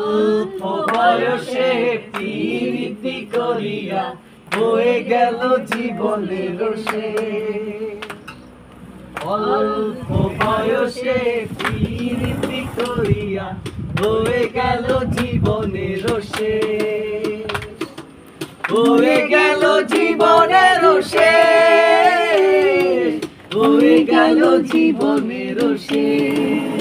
অল্প বয়সে প্রীতি করিয়া হয়ে গেল জীবনের শেষ। অল্প বয়সে প্রীতি করিয়া হয়ে গেল জীবনের শেষ। হয়ে গেল জীবনের শেষ। হয়ে গেল জীবনের শেষ।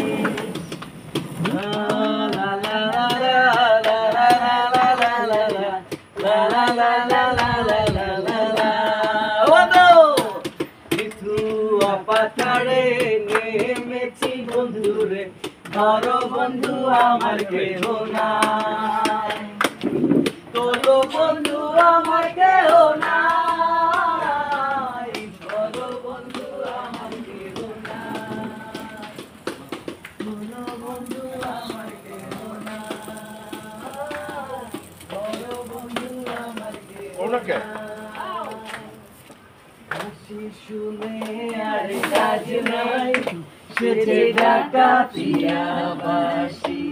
পাতাড়ে নেমেছি বন্ধুরে, ধর বন্ধু আমার কেহ নাই। তোর বন্ধু আমার কেহ নাই। ধর বন্ধু আমার কেহ নাই। তোর বন্ধু আমার কেহ নাই। ধর বন্ধু আমার কেহ নাই। হাসি শুনে আর কাজ নাই, সেজে ডাকাতিয়া বাঁশি।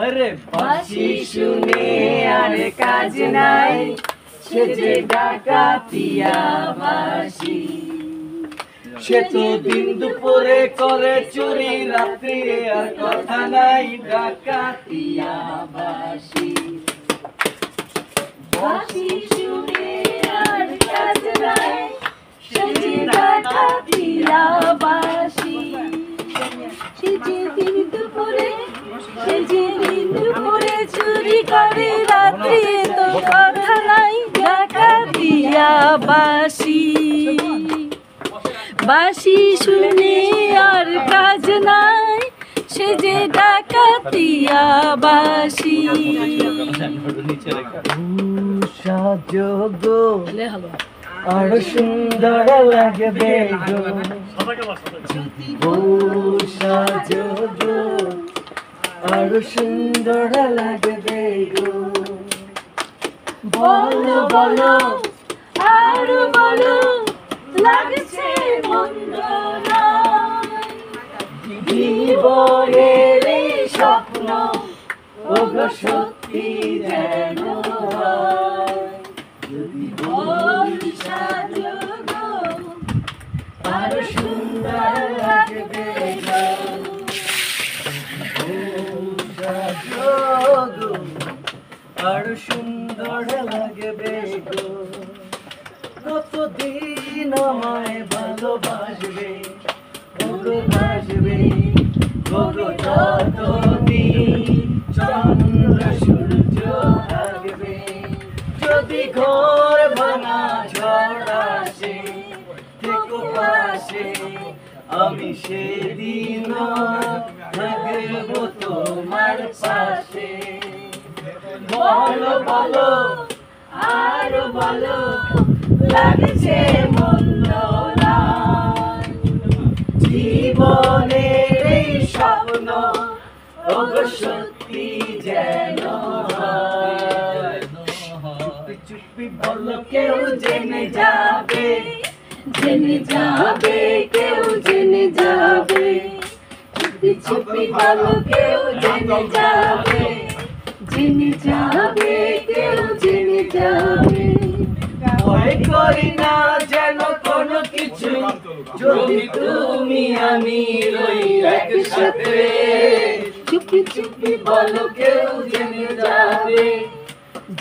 আরে বাঁশি শুনে আর কাজ নাই, সেজে ডাকাতিয়া বাঁশি। সে তো দিন দুপুরে করে চুরি, রাত্রি আর কথা নাই, ডাকাতিয়া বাঁশি। বাঁশি শুনে আর কাজ নাই, সেজে ডাকাতিয়া বাঁশি। সেজে দিন দুপুরে চুরি করে, রাত্রি তো কথা নাই, ডাকাতিয়া বাঁশি। বাঁশি শুনে আর কাজ নাই, সেজে ডাকাতিয়া বাঁশি। সাজগো আরো সুন্দর লাগবে গো, সাজগো আরো সুন্দর লাগবে গো। বলো বলো আরো বলো, লাগছে মন্দ নয়। জীবনের এই স্বপ্ন ওগো সত্যি যেন হয়। যদি বলি সাজগো আরো সুন্দর লাগবে গো, সাজগো আরো সুন্দর লাগবে গো। কতদিন আমায় ভালোবাসবে ওগো, বাসবে ওগো, যতদিন চন্দ্র সূর্য থাকবে। যদি ঘর ভাঙা ঝড় আসে, থেকো পাশে, আমি সেদিন থাকবো তোমার পাশে। বলো বলো আরো বলো, লাগছে মন্দ নয়। জীবনের এই স্বপ্ন ওগো সত্যি যেন হয়। চুপি চুপি বলো কেউ জেনে যাবে, জেনে যাবে কেউ জেনে যাবে। চুপি চুপি বলো কেউ জেনে যাবে, জেনে যাবে কেউ জেনে যাবে। ভয় করি না যেন কোনো কিছু, যদি তুমি আমি রই একসাথে। চুপি চুপি বলো কেউ জেনে যাবে,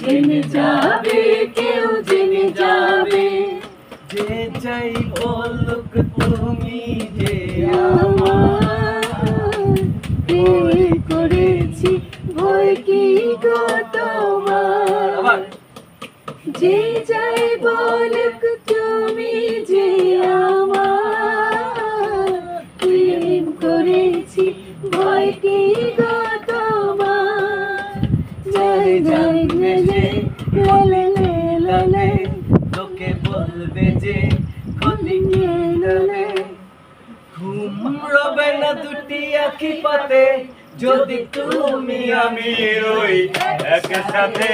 জেনে যাবে কেউ জেনে যাবে। যে চাই বলুক তুমি যে আমার, ভয় করেছি ভয় কি গো তোমার। যে যাই বলুক তুমি যে আমার, প্রেম করেছি ভয় কি গো তোমার। জয় জয় জয় লালে লালে, লোকে বলবে যে ক্ষতি গেলে। ঘুম রবে না দুটি আঁখি পাতে, যদি তুমি আমি রই একসাথে।